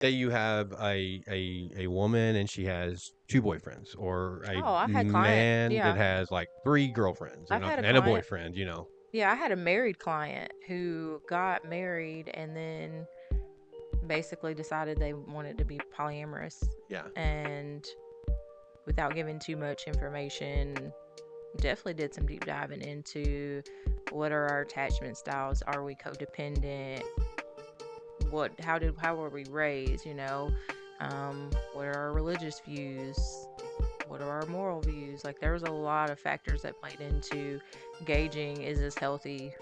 Say you have a woman and she has 2 boyfriends, or a Oh, I've had client man that yeah, has, like, 3 girlfriends I've had a and a client boyfriend, you know? yeah, I had a married client who got married and then basically decided they wanted to be polyamorous, Yeah. and without giving too much information, definitely did some deep diving into what are our attachment styles, are we codependent, how were we raised, what are our religious views, what are our moral views. Like, there was a lot of factors that played into gauging, is this healthy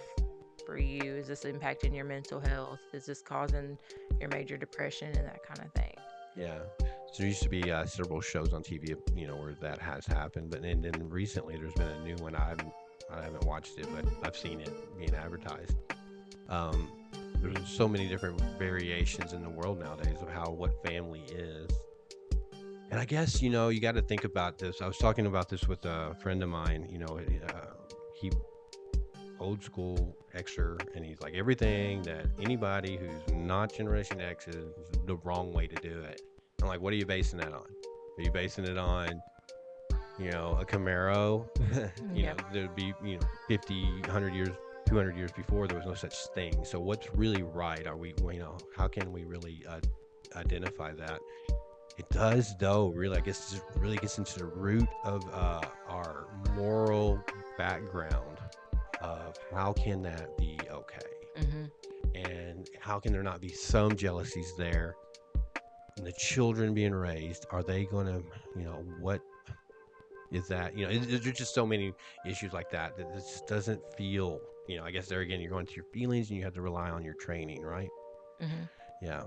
for you, is this impacting your mental health, is this causing your major depression and that kind of thing. Yeah. So there used to be, several shows on TV, where that has happened, but then recently there's been a new one. I haven't watched it, but I've seen it being advertised. Um, there's so many different variations in the world nowadays of what family is. And I guess, you gotta think about this. I was talking about this with a friend of mine, he old school Xer, and he's like, everything that anybody who's not Generation X is the wrong way to do it. I'm like, what are you basing that on? Are you basing it on, a Camaro? Yeah. There'd be, 50, 100 years, 200 years before there was no such thing. So what's really right? How can we really identify that? It does, though. Really, I guess this really gets into the root of our moral background of how can that be okay, Hmm. and how can there not be some jealousies there? And the children being raised, are they going to, what is that? There's just so many issues like that that this just doesn't feel. I guess there again, you're going to your feelings, and you have to rely on your training, right? Hmm. Yeah.